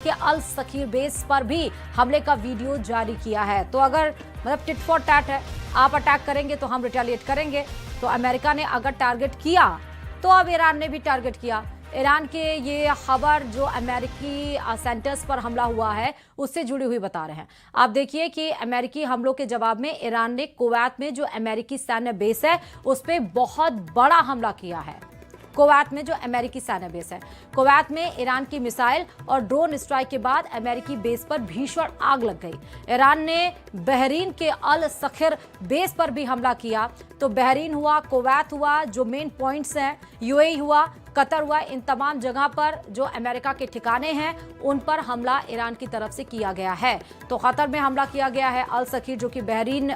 के अल सखीर बेस पर भी हमले का वीडियो जारी किया है। तो अगर मतलब टिट फॉर टैट है, आप अटैक करेंगे तो हम रिटेलिएट करेंगे। तो अमेरिका ने अगर टारगेट किया तो अब ईरान ने भी टारगेट किया। ईरान के ये खबर जो अमेरिकी सेंटर्स पर हमला हुआ है उससे जुड़ी हुई बता रहे हैं। आप देखिए कि अमेरिकी हमलों के जवाब में ईरान ने कुवैत में जो अमेरिकी सैन्य बेस है उस पर बहुत बड़ा हमला किया है। कुवैत में जो अमेरिकी सैन्य बेस है, कुवैत में ईरान की मिसाइल और ड्रोन स्ट्राइक के बाद अमेरिकी बेस पर भीषण आग लग गई। ईरान ने बहरीन के अल सखीर बेस पर भी हमला किया। तो बहरीन हुआ, कुवैत हुआ, जो मेन पॉइंट्स हैं, यूएई हुआ, कतर हुआ, इन तमाम जगह पर जो अमेरिका के ठिकाने हैं उन पर हमला ईरान की तरफ से किया गया है। तो कतर में हमला किया गया है, अल सखीर जो कि बहरीन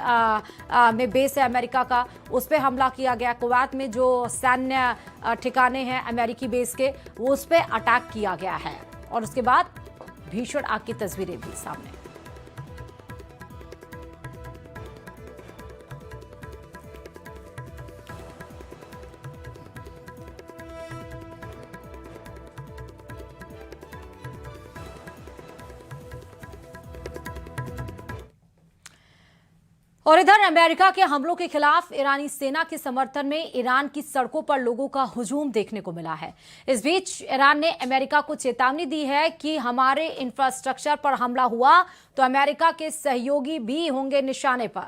में बेस है अमेरिका का, उस पर हमला किया गया। कुवैत में जो सैन्य ठिकाने हैं अमेरिकी बेस के, वो उस पर अटैक किया गया है। और उसके बाद भीषण आग की तस्वीरें भी सामने। और इधर अमेरिका के हमलों के खिलाफ ईरानी सेना के समर्थन में ईरान की सड़कों पर लोगों का हुजूम देखने को मिला है। इस बीच ईरान ने अमेरिका को चेतावनी दी है कि हमारे इंफ्रास्ट्रक्चर पर हमला हुआ तो अमेरिका के सहयोगी भी होंगे निशाने पर।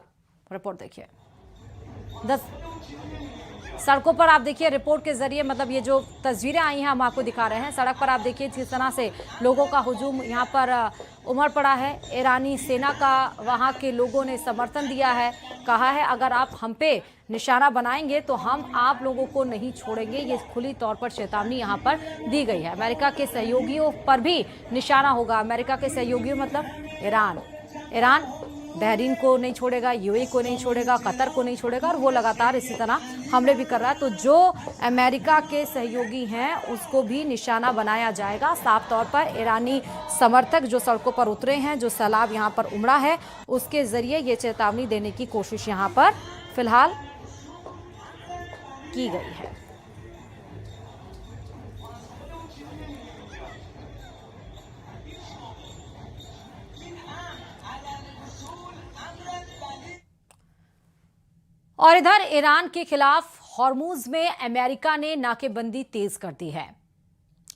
रिपोर्ट देखिए। सड़कों पर आप देखिए रिपोर्ट के जरिए, मतलब ये जो तस्वीरें आई हैं हम आपको दिखा रहे हैं। सड़क पर आप देखिए किस तरह से लोगों का हुजूम यहाँ पर उमड़ पड़ा है। ईरानी सेना का वहाँ के लोगों ने समर्थन दिया है, कहा है अगर आप हम पे निशाना बनाएंगे तो हम आप लोगों को नहीं छोड़ेंगे। ये खुली तौर पर चेतावनी यहाँ पर दी गई है। अमेरिका के सहयोगियों पर भी निशाना होगा। अमेरिका के सहयोगियों मतलब ईरान बहरीन को नहीं छोड़ेगा, यूएई को नहीं छोड़ेगा, कतर को नहीं छोड़ेगा, और वो लगातार इसी तरह हमले भी कर रहा है। तो जो अमेरिका के सहयोगी हैं उसको भी निशाना बनाया जाएगा। साफ तौर पर ईरानी समर्थक जो सड़कों पर उतरे हैं, जो सैलाब यहाँ पर उमड़ा है, उसके जरिए ये चेतावनी देने की कोशिश यहाँ पर फिलहाल की गई है। और इधर ईरान के खिलाफ हॉर्मुज में अमेरिका ने नाकेबंदी तेज कर दी है।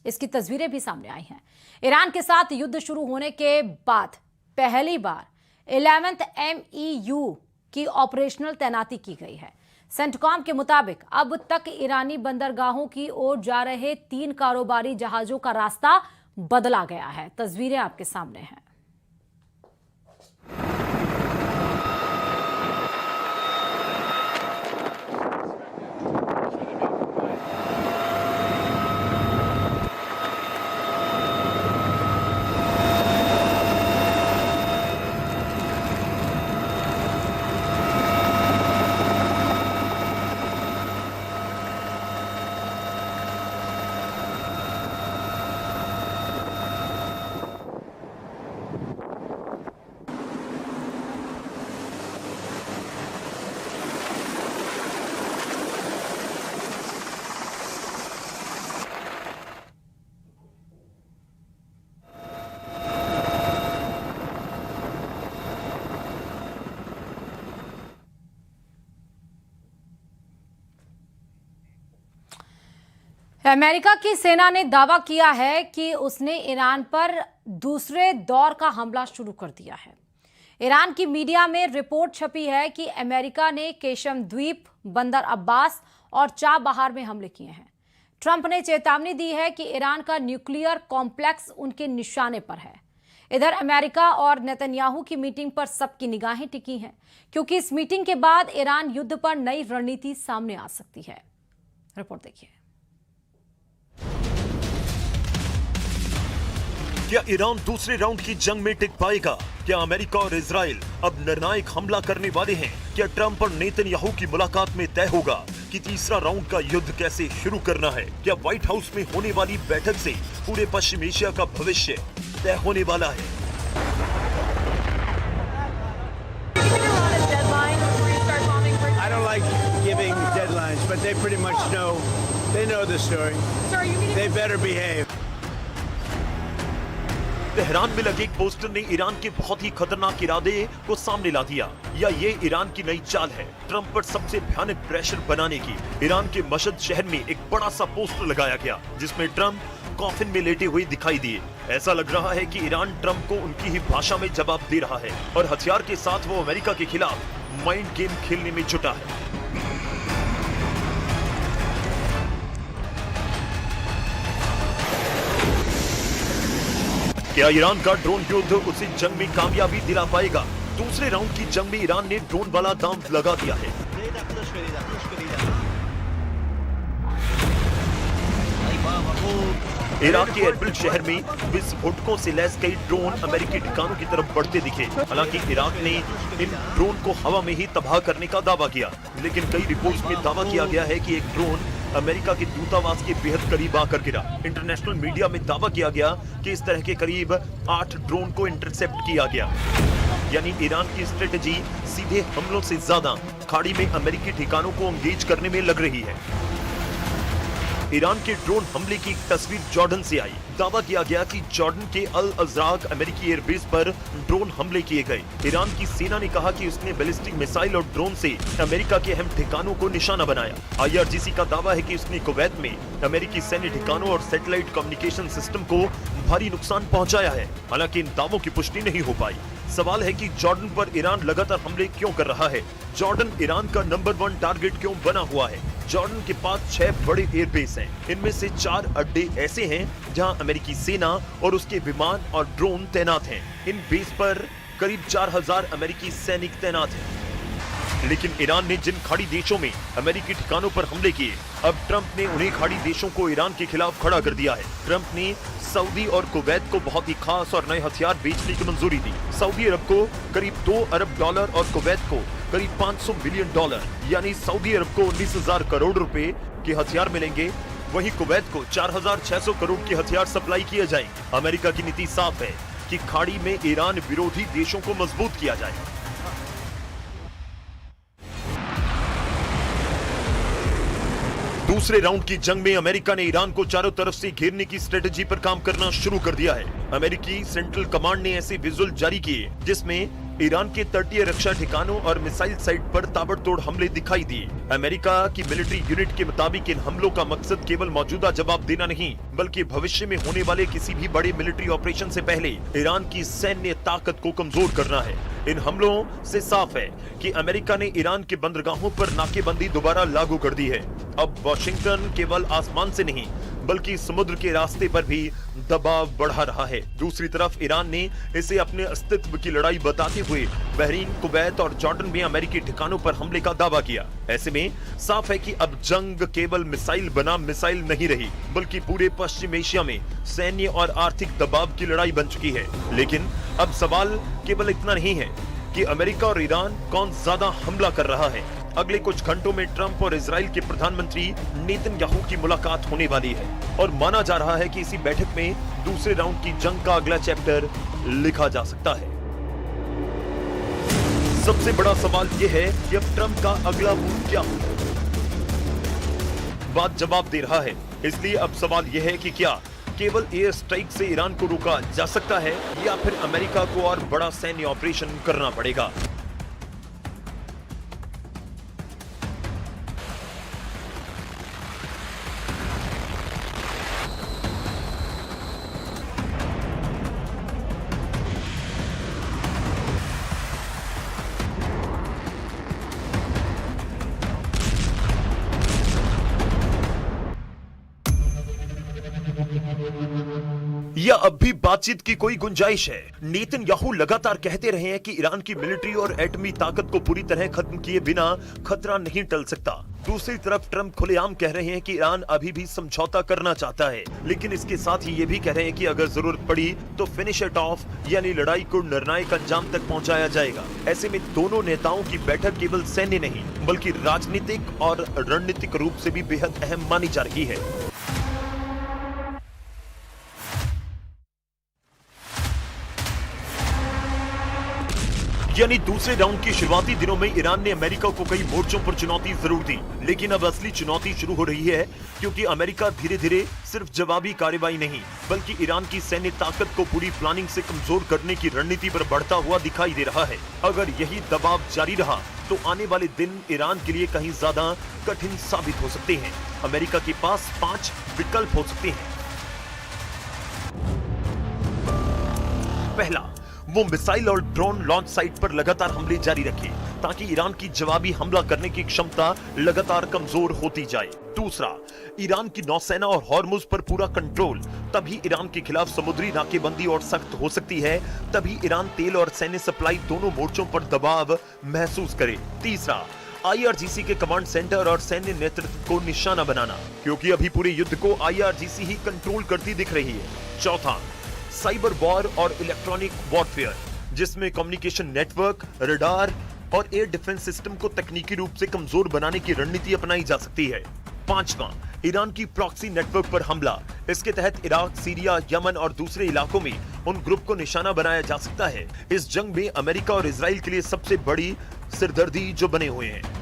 इसकी तस्वीरें भी सामने आई हैं। ईरान के साथ युद्ध शुरू होने के बाद पहली बार 11th MEU की ऑपरेशनल तैनाती की गई है। सेंटकॉम के मुताबिक अब तक ईरानी बंदरगाहों की ओर जा रहे 3 कारोबारी जहाजों का रास्ता बदला गया है। तस्वीरें आपके सामने हैं। अमेरिका की सेना ने दावा किया है कि उसने ईरान पर दूसरे दौर का हमला शुरू कर दिया है। ईरान की मीडिया में रिपोर्ट छपी है कि अमेरिका ने केशम द्वीप, बंदर अब्बास और चाबहार में हमले किए हैं। ट्रंप ने चेतावनी दी है कि ईरान का न्यूक्लियर कॉम्प्लेक्स उनके निशाने पर है। इधर अमेरिका और नेतन्याहू की मीटिंग पर सबकी निगाहें टिकी हैं, क्योंकि इस मीटिंग के बाद ईरान युद्ध पर नई रणनीति सामने आ सकती है। रिपोर्ट देखिए। क्या ईरान दूसरे राउंड की जंग में टिक पाएगा? क्या अमेरिका और इजराइल अब निर्णायक हमला करने वाले हैं? क्या ट्रंप और नेतन्याहू की मुलाकात में तय होगा कि तीसरा राउंड का युद्ध कैसे शुरू करना है? क्या व्हाइट हाउस में होने वाली बैठक से पूरे पश्चिम एशिया का भविष्य तय होने वाला है? I don't like giving deadlines, but they pretty much know. They know the story. They better behave. Tehran में लगे एक पोस्टर ने ईरान के बहुत ही खतरनाक इरादे को सामने ला दिया। या ये ईरान की नई चाल है ट्रंप पर सबसे भयानक प्रेशर बनाने की। ईरान के मशहद शहर में एक बड़ा सा पोस्टर लगाया गया जिसमें ट्रंप कॉफिन में लेटे हुए दिखाई दिए। ऐसा लग रहा है कि ईरान ट्रंप को उनकी ही भाषा में जवाब दे रहा है और हथियार के साथ वो अमेरिका के खिलाफ माइंड गेम खेलने में जुटा है। क्या ईरान का ड्रोन युद्ध उसे जंग में कामयाबी दिला पाएगा? दूसरे राउंड की जंग में ईरान ने ड्रोन वाला दांव लगा दिया है। इराक के एरबिल शहर में विस्फोटकों से लैस कई ड्रोन अमेरिकी ठिकानों की तरफ बढ़ते दिखे। हालांकि इराक ने इन ड्रोन को हवा में ही तबाह करने का दावा किया, लेकिन कई रिपोर्ट्स में दावा किया गया है कि एक ड्रोन अमेरिका के दूतावास के बेहद करीब आकर गिरा। इंटरनेशनल मीडिया में दावा किया गया कि इस तरह के करीब 8 ड्रोन को इंटरसेप्ट किया गया। यानी ईरान की स्ट्रेटेजी सीधे हमलों से ज्यादा खाड़ी में अमेरिकी ठिकानों को एंगेज करने में लग रही है। ईरान के ड्रोन हमले की एक तस्वीर जॉर्डन से आई। दावा किया गया कि जॉर्डन के अल अजराक अमेरिकी एयरबेस पर ड्रोन हमले किए गए। ईरान की सेना ने कहा कि उसने बैलिस्टिक मिसाइल और ड्रोन से अमेरिका के अहम ठिकानों को निशाना बनाया। IRGC का दावा है कि उसने कुवैत में अमेरिकी सैन्य ठिकानों और सैटेलाइट कम्युनिकेशन सिस्टम को भारी नुकसान पहुंचाया है। हालांकि इन दावों की पुष्टि नहीं हो पाई। सवाल है कि जॉर्डन पर ईरान लगातार हमले क्यों कर रहा है? जॉर्डन ईरान का नंबर 1 टारगेट क्यों बना हुआ है? जॉर्डन के पास 6 बड़े एयरबेस हैं। इनमें से 4 अड्डे ऐसे हैं जहां अमेरिकी सेना और उसके विमान और ड्रोन तैनात हैं। इन बेस पर करीब 4000 अमेरिकी सैनिक तैनात हैं। लेकिन ईरान ने जिन खाड़ी देशों में अमेरिकी ठिकानों पर हमले किए, अब ट्रंप ने उन्हीं खाड़ी देशों को ईरान के खिलाफ खड़ा कर दिया है। ट्रंप ने सऊदी और कुवैत को बहुत ही खास और नए हथियार बेचने की मंजूरी दी। सऊदी अरब को करीब $2 अरब और कुवैत को करीब $500 मिलियन, यानी सऊदी अरब को 19,000 करोड़ रुपए के हथियार मिलेंगे, वहीं कुवैत को 4,600 करोड़ के हथियार सप्लाई किए जाएंगे। अमेरिका की नीति साफ है कि खाड़ी में ईरान विरोधी देशों को मजबूत किया जाए। दूसरे राउंड की जंग में अमेरिका ने ईरान को चारों तरफ से घेरने की स्ट्रेटेजी पर काम करना शुरू कर दिया है। अमेरिकी सेंट्रल कमांड ने ऐसे विजुअल जारी किए जिसमें ईरान के तटीय रक्षा ठिकानों और मिसाइल साइट पर ताबड़तोड़ हमले दिखाई दिए। अमेरिका की मिलिट्री यूनिट के मुताबिक इन हमलों का मकसद केवल मौजूदा जवाब देना नहीं, बल्कि भविष्य में होने वाले किसी भी बड़े मिलिट्री ऑपरेशन से पहले ईरान की सैन्य ताकत को कमजोर करना है। इन हमलों से साफ है कि अमेरिका ने ईरान के बंदरगाहों पर नाकेबंदी दोबारा लागू कर दी है। अब वॉशिंगटन केवल आसमान से नहीं बल्कि समुद्र के रास्ते पर भी दबाव बढ़ा रहा है। दूसरी तरफ ईरान ने इसे अपने अस्तित्व की लड़ाई बताते हुए बहरीन, कुवैत और जॉर्डन में अमेरिकी ठिकानों पर हमले का दावा किया। ऐसे में साफ है कि अब जंग केवल मिसाइल बनाम मिसाइल नहीं रही, बल्कि पूरे पश्चिम एशिया में सैन्य और आर्थिक दबाव की लड़ाई बन चुकी है। लेकिन अब सवाल केवल इतना नहीं है कि अमेरिका और ईरान कौन ज्यादा हमला कर रहा है। अगले कुछ घंटों में ट्रंप और इजराइल के प्रधानमंत्री नेतन्याहू की मुलाकात होने वाली है और माना जा रहा है कि इसी बैठक में दूसरे राउंड की जंग का अगला चैप्टर लिखा जा सकता है। सबसे बड़ा सवाल यह है कि अब ट्रंप का अगला मूव क्या होगा। बात जवाब दे रहा है, इसलिए अब सवाल यह है कि क्या केवल एयर स्ट्राइक से ईरान को रोका जा सकता है या फिर अमेरिका को और बड़ा सैन्य ऑपरेशन करना पड़ेगा। या अब भी बातचीत की कोई गुंजाइश है? नेतन्याहू लगातार कहते रहे हैं कि ईरान की मिलिट्री और एटमी ताकत को पूरी तरह खत्म किए बिना खतरा नहीं टल सकता। दूसरी तरफ ट्रंप खुलेआम कह रहे हैं कि ईरान अभी भी समझौता करना चाहता है, लेकिन इसके साथ ही ये भी कह रहे हैं कि अगर जरूरत पड़ी तो फिनिश इट ऑफ, यानी लड़ाई को निर्णायक अंजाम तक पहुंचाया जाएगा। ऐसे में दोनों नेताओं की बैठक केवल सैन्य नहीं बल्कि राजनीतिक और रणनीतिक रूप से भी बेहद अहम मानी जा रही है। यानी दूसरे राउंड के शुरुआती दिनों में ईरान ने अमेरिका को कई मोर्चों पर चुनौती जरूर दी, लेकिन अब असली चुनौती शुरू हो रही है, क्योंकि अमेरिका धीरे धीरे सिर्फ जवाबी कार्रवाई नहीं बल्कि ईरान की सैन्य ताकत को पूरी प्लानिंग से कमजोर करने की रणनीति पर बढ़ता हुआ दिखाई दे रहा है। अगर यही दबाव जारी रहा तो आने वाले दिन ईरान के लिए कहीं ज्यादा कठिन साबित हो सकते हैं। अमेरिका के पास 5 विकल्प हो सकते हैं। पहला, वो मिसाइल और ड्रोन लॉन्च साइट पर लगातार हमले जारी रखे ताकि ईरान की जवाबी हमला करने की क्षमता लगातार कमजोर होती जाए। दूसरा, ईरान की नौसेना और हॉर्मुज पर पूरा कंट्रोल, तभी ईरान के खिलाफ समुद्री नाकेबंदी और सख्त हो सकती है, तभी ईरान तेल और सैन्य सप्लाई दोनों मोर्चों पर दबाव महसूस करे। तीसरा, IRGC के कमांड सेंटर और सैन्य नेतृत्व को निशाना बनाना, क्योंकि अभी पूरे युद्ध को IRGC ही कंट्रोल करती दिख रही है। चौथा, साइबर वॉर और इलेक्ट्रॉनिक वॉरफेयर, जिसमें कम्युनिकेशन नेटवर्क, रडार और एयर डिफेंस सिस्टम को तकनीकी रूप से कमजोर बनाने की रणनीति अपनाई जा सकती है। पांचवा, ईरान की प्रॉक्सी नेटवर्क पर हमला। इसके तहत इराक, सीरिया, यमन और दूसरे इलाकों में उन ग्रुप को निशाना बनाया जा सकता है। इस जंग में अमेरिका और इजराइल के लिए सबसे बड़ी सिरदर्दी जो बने हुए हैं।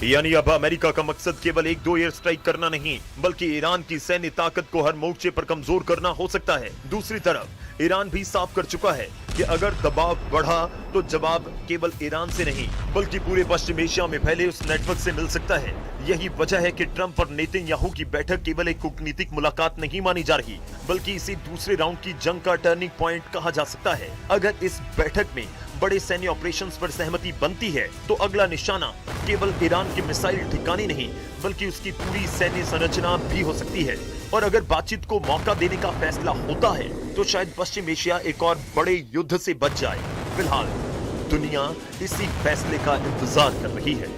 यानी अब अमेरिका का मकसद केवल 1-2 एयर स्ट्राइक करना नहीं बल्कि ईरान की सैन्य ताकत को हर मोर्चे पर कमजोर करना हो सकता है। दूसरी तरफ ईरान भी साफ कर चुका है कि अगर दबाव बढ़ा तो जवाब केवल ईरान से नहीं बल्कि पूरे पश्चिम एशिया में फैले उस नेटवर्क से मिल सकता है। यही वजह है कि ट्रंप और नेतन्याहू की बैठक केवल एक कूटनीतिक मुलाकात नहीं मानी जा रही बल्कि इसे दूसरे राउंड की जंग का टर्निंग पॉइंट कहा जा सकता है। अगर इस बैठक में बड़े सैन्य ऑपरेशंस पर सहमति बनती है तो अगला निशाना केवल ईरान के मिसाइल ठिकाने नहीं बल्कि उसकी पूरी सैन्य संरचना भी हो सकती है। और अगर बातचीत को मौका देने का फैसला होता है तो शायद पश्चिम एशिया एक और बड़े युद्ध से बच जाए। फिलहाल दुनिया इसी फैसले का इंतजार कर रही है।